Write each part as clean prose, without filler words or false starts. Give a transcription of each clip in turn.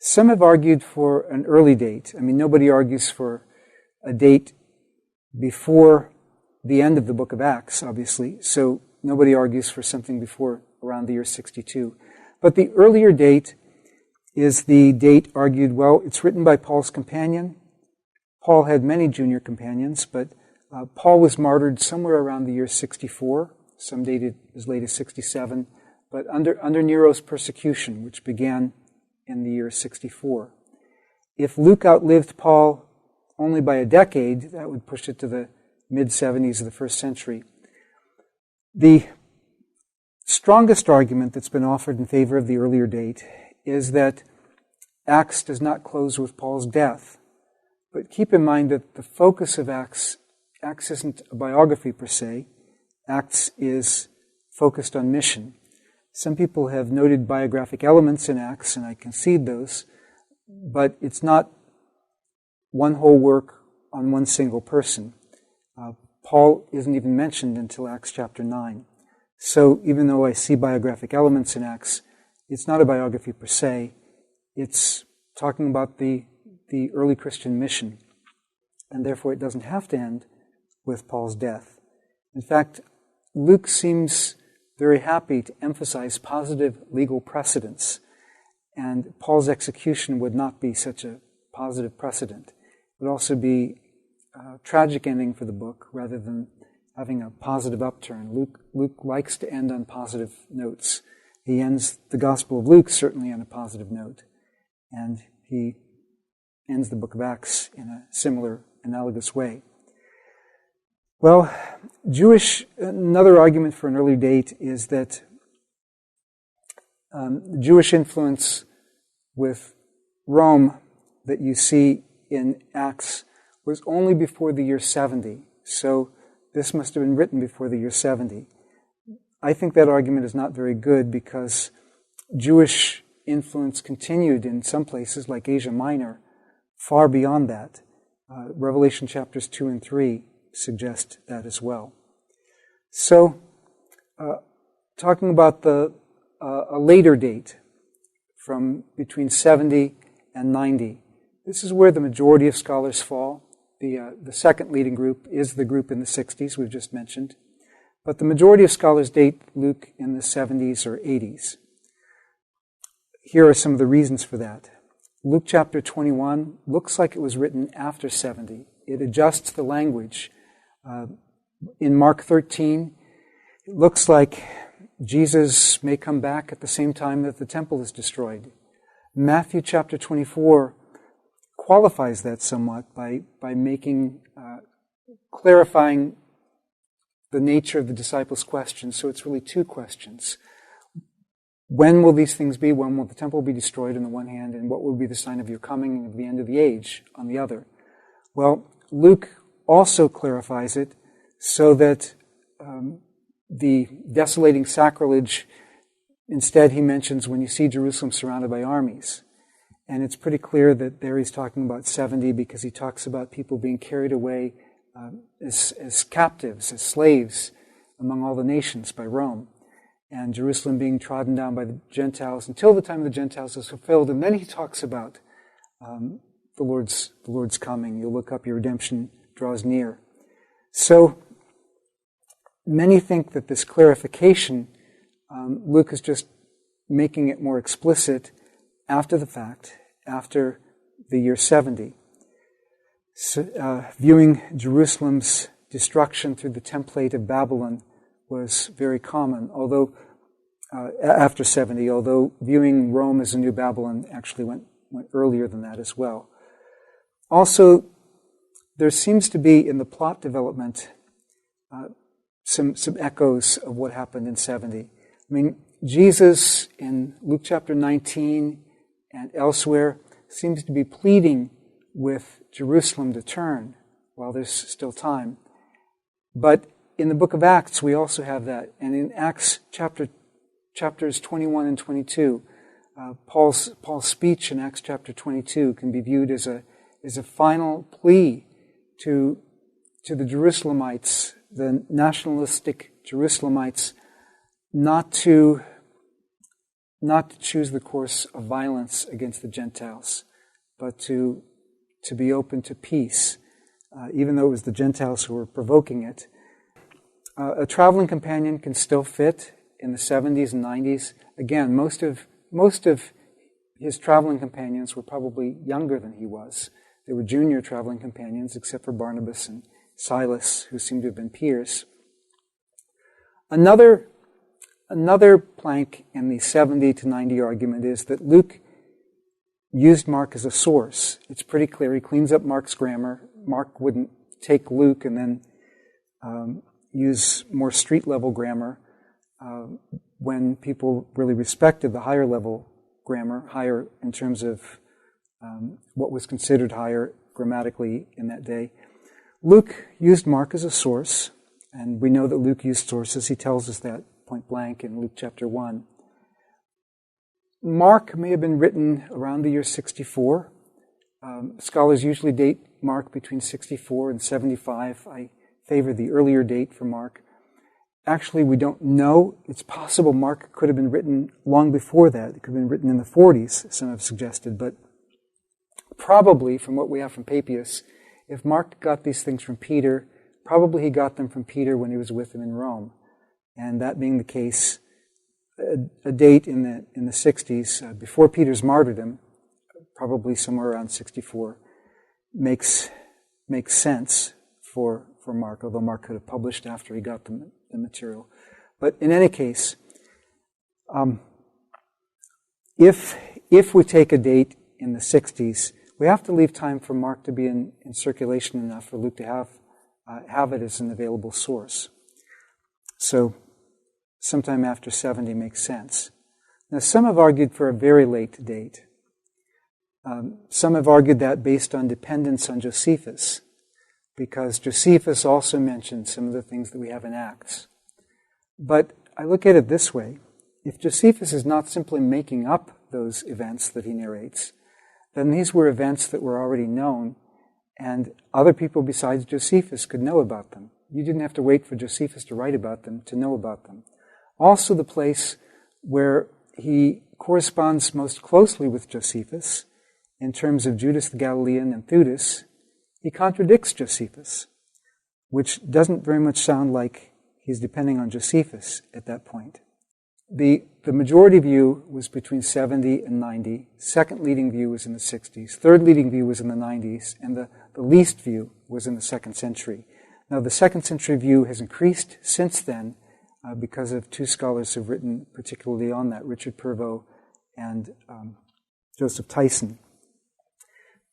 Some have argued for an early date. I mean, nobody argues for a date before the end of the book of Acts, obviously, so nobody argues for something before around the year 62. But the earlier date is the date argued, well, it's written by Paul's companion. Paul had many junior companions, but Paul was martyred somewhere around the year 64, some dated as late as 67, but under Nero's persecution, which began in the year 64. If Luke outlived Paul only by a decade, that would push it to the mid-70s of the first century. The strongest argument that's been offered in favor of the earlier date is that Acts does not close with Paul's death. But keep in mind that the focus of Acts isn't a biography per se. Acts is focused on mission. Some people have noted biographic elements in Acts, and I concede those, but it's not one whole work on one single person. Paul isn't even mentioned until Acts chapter 9. So even though I see biographic elements in Acts, it's not a biography per se. It's talking about the early Christian mission, and therefore it doesn't have to end with Paul's death. In fact, Luke seems very happy to emphasize positive legal precedents, and Paul's execution would not be such a positive precedent. It would also be a tragic ending for the book rather than having a positive upturn. Luke likes to end on positive notes. He ends the Gospel of Luke certainly on a positive note, and he ends the book of Acts in a similar, analogous way. Well, another argument for an early date is that Jewish influence with Rome that you see in Acts was only before the year 70. So this must have been written before the year 70. I think that argument is not very good because Jewish influence continued in some places like Asia Minor far beyond that. Revelation chapters 2 and 3 suggest that as well. So, talking about a later date from between 70 and 90, this is where the majority of scholars fall. The second leading group is the group in the 60s we've just mentioned, but the majority of scholars date Luke in the 70s or 80s. Here are some of the reasons for that. Luke chapter 21 looks like it was written after 70. It adjusts the language. In Mark 13, it looks like Jesus may come back at the same time that the temple is destroyed. Matthew chapter 24 qualifies that somewhat by clarifying the nature of the disciples' questions. So it's really two questions. When will these things be? When will the temple be destroyed on the one hand? And what will be the sign of your coming and of the end of the age on the other? Well, Luke also clarifies it so that the desolating sacrilege, instead he mentions when you see Jerusalem surrounded by armies. And it's pretty clear that there he's talking about 70 because he talks about people being carried away as captives, as slaves among all the nations by Rome. And Jerusalem being trodden down by the Gentiles until the time of the Gentiles is fulfilled. And then he talks about the Lord's coming. You'll look up, your redemption draws near. So many think that this clarification, Luke is just making it more explicit after the fact, after the year 70. So, viewing Jerusalem's destruction through the template of Babylon was very common, although after 70, although viewing Rome as a new Babylon actually went earlier than that as well. Also, there seems to be in the plot development some echoes of what happened in 70. I mean, Jesus in Luke chapter 19 and elsewhere seems to be pleading with Jerusalem to turn while there's still time. But in the book of Acts, we also have that. And in Acts chapters 21 and 22, Paul's speech in Acts chapter 22 can be viewed as a final plea to the Jerusalemites, the nationalistic Jerusalemites, not to not to choose the course of violence against the Gentiles, but to be open to peace, even though it was the Gentiles who were provoking it. A traveling companion can still fit in the 70s and 90s. Again, most of his traveling companions were probably younger than he was. They were junior traveling companions, except for Barnabas and Silas, who seemed to have been peers. Another plank in the 70 to 90 argument is that Luke used Mark as a source. It's pretty clear. He cleans up Mark's grammar. Mark wouldn't take Luke and then use more street-level grammar when people really respected the higher-level grammar, higher in terms of what was considered higher grammatically in that day. Luke used Mark as a source, and we know that Luke used sources. He tells us that point blank in Luke chapter 1. Mark may have been written around the year 64. Scholars usually date Mark between 64 and 75. I favor the earlier date for Mark. Actually, we don't know. It's possible Mark could have been written long before that. It could have been written in the 40s, some have suggested. But probably, from what we have from Papias, if Mark got these things from Peter, probably he got them from Peter when he was with him in Rome. And that being the case, a date in the 60s, before Peter's martyrdom, probably somewhere around 64, makes sense for Mark, although Mark could have published after he got the material. But in any case, if we take a date in the 60s, we have to leave time for Mark to be in circulation enough for Luke to have it as an available source. So sometime after 70 makes sense. Now, some have argued for a very late date. Some have argued that based on dependence on Josephus, because Josephus also mentioned some of the things that we have in Acts. But I look at it this way. If Josephus is not simply making up those events that he narrates, then these were events that were already known, and other people besides Josephus could know about them. You didn't have to wait for Josephus to write about them to know about them. Also, the place where he corresponds most closely with Josephus, in terms of Judas the Galilean and Theudas, he contradicts Josephus, which doesn't very much sound like he's depending on Josephus at that point. The majority view was between 70 and 90. Second leading view was in the 60s. Third leading view was in the 90s. And the least view was in the 2nd century. Now, the 2nd century view has increased since then because of two scholars who have written particularly on that, Richard Purvo and Joseph Tyson.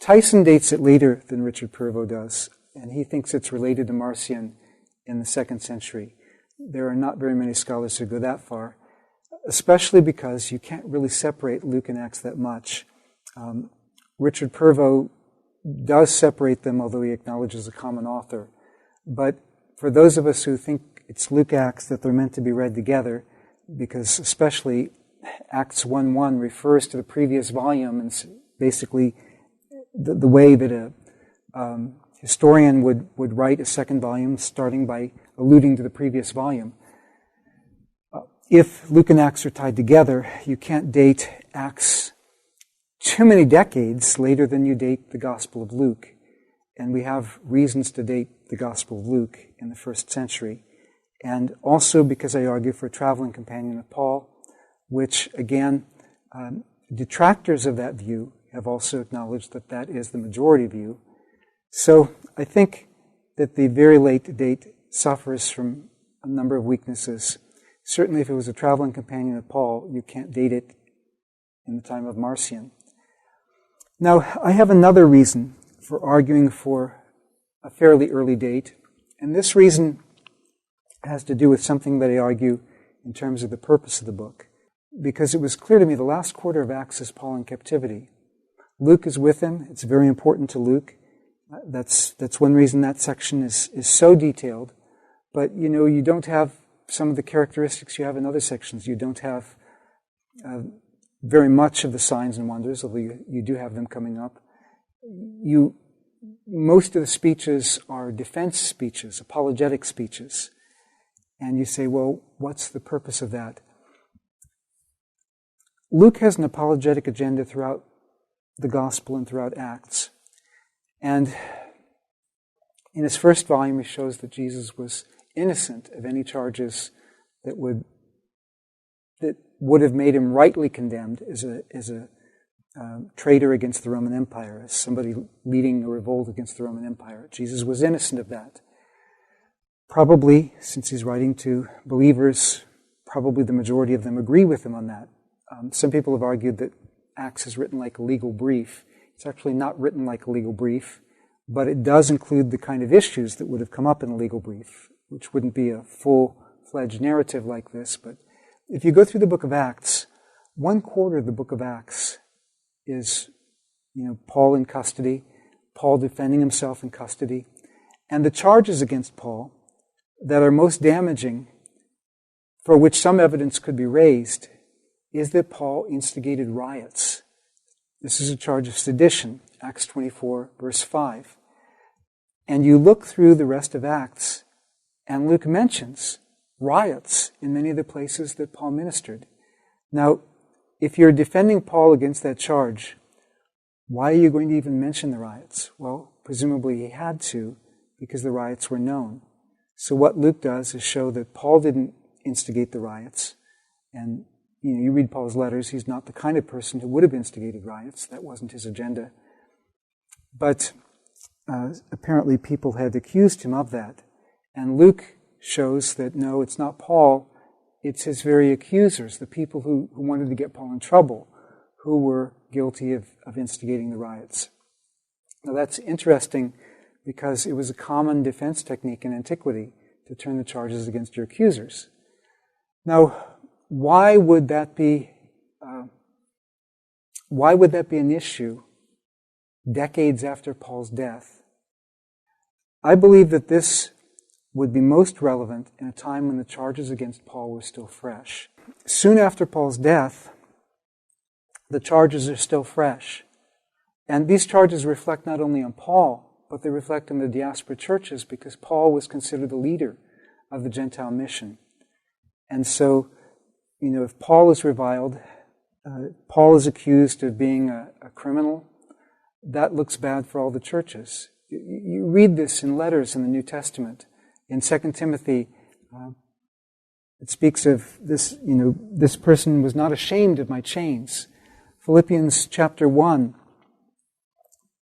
Tyson dates it later than Richard Purvo does, and he thinks it's related to Marcion in the 2nd century. There are not very many scholars who go that far, especially because you can't really separate Luke and Acts that much. Richard Purvo does separate them, although he acknowledges a common author. But for those of us who think it's Luke Acts, that they're meant to be read together, because especially Acts 1:1 refers to the previous volume, and basically the way that a historian would write a second volume, starting by alluding to the previous volume. If Luke and Acts are tied together, you can't date Acts too many decades later than you date the Gospel of Luke. And we have reasons to date the Gospel of Luke in the 1st century. And also because I argue for a traveling companion of Paul, which again, detractors of that view have also acknowledged that that is the majority view. So I think that the very late date suffers from a number of weaknesses. Certainly if it was a traveling companion of Paul, you can't date it in the time of Marcion. Now, I have another reason for arguing for a fairly early date, and this reason has to do with something that I argue in terms of the purpose of the book, because it was clear to me the last quarter of Acts is Paul in captivity. Luke is with him. It's very important to Luke. That's one reason that section is so detailed. But, you don't have some of the characteristics you have in other sections. You don't have very much of the signs and wonders, although you do have them coming up. Most of the speeches are defense speeches, apologetic speeches. And you say, well, what's the purpose of that? Luke has an apologetic agenda throughout the Gospel and throughout Acts. And in his first volume, he shows that Jesus was innocent of any charges that would have made him rightly condemned as a traitor against the Roman Empire, as somebody leading a revolt against the Roman Empire. Jesus was innocent of that. Probably, since he's writing to believers, probably the majority of them agree with him on that. Some people have argued that Acts is written like a legal brief. It's actually not written like a legal brief, but it does include the kind of issues that would have come up in a legal brief, which wouldn't be a full-fledged narrative like this. But if you go through the book of Acts, 1/4 of the book of Acts is, Paul in custody, Paul defending himself in custody, and the charges against Paul that are most damaging, for which some evidence could be raised, is that Paul instigated riots. This is a charge of sedition, Acts 24, verse 5. And you look through the rest of Acts, and Luke mentions riots in many of the places that Paul ministered. Now, if you're defending Paul against that charge, why are you going to even mention the riots? Well, presumably he had to, because the riots were known. So what Luke does is show that Paul didn't instigate the riots. And you read Paul's letters, he's not the kind of person who would have instigated riots. That wasn't his agenda. But apparently people had accused him of that. And Luke shows that no, it's not Paul, it's his very accusers, the people who wanted to get Paul in trouble, who were guilty of instigating the riots. Now that's interesting because it was a common defense technique in antiquity to turn the charges against your accusers. Now, why would that be an issue decades after Paul's death? I believe that this would be most relevant in a time when the charges against Paul were still fresh. Soon after Paul's death, the charges are still fresh. And these charges reflect not only on Paul, but they reflect on the diaspora churches, because Paul was considered the leader of the Gentile mission. And so, if Paul is reviled, Paul is accused of being a criminal, that looks bad for all the churches. You read this in letters in the New Testament. In 2 Timothy, it speaks of this, this person was not ashamed of my chains. Philippians Chapter 1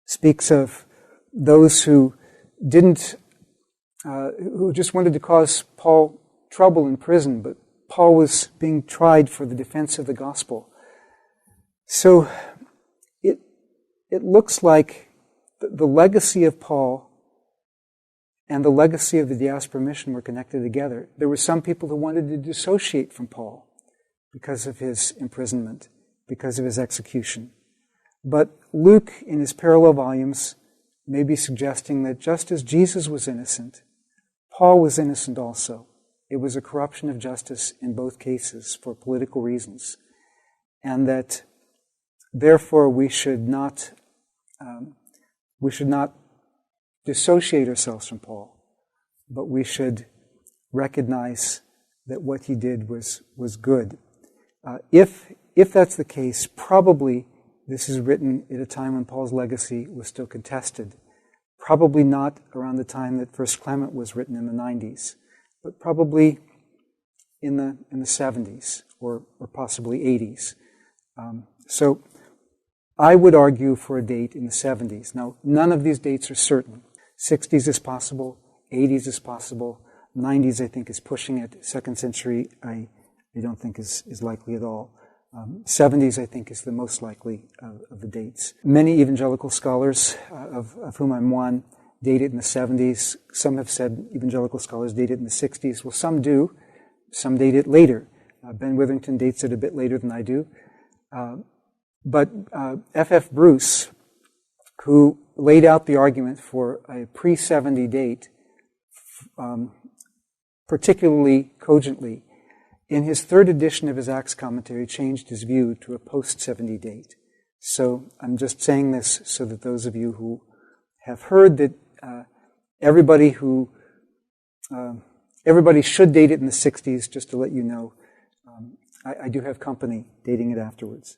speaks of those who who just wanted to cause Paul trouble in prison, but Paul was being tried for the defense of the gospel. So it looks like the legacy of Paul and the legacy of the diaspora mission were connected together. There were some people who wanted to dissociate from Paul because of his imprisonment, because of his execution. But Luke, in his parallel volumes, may be suggesting that just as Jesus was innocent, Paul was innocent also. It was a corruption of justice in both cases for political reasons. And that, therefore, we should not dissociate ourselves from Paul, but we should recognize that what he did was good. If that's the case, probably this is written at a time when Paul's legacy was still contested. Probably not around the time that First Clement was written in the 90s, but probably in the 70s or possibly 80s. So I would argue for a date in the 70s. Now, none of these dates are certain. 60s is possible, 80s is possible, 90s I think is pushing it, 2nd century I don't think is likely at all. 70s, I think, is the most likely of the dates. Many evangelical scholars, of whom I'm one, date it in the 70s. Some have said evangelical scholars date it in the 60s. Well, some do. Some date it later. Ben Witherington dates it a bit later than I do. But F.F. Bruce, who laid out the argument for a pre-70 date, particularly cogently, in his 3rd edition of his Acts commentary, changed his view to a post-70 date. So I'm just saying this so that those of you who have heard that everybody should date it in the 60s, just to let you know, I do have company dating it afterwards.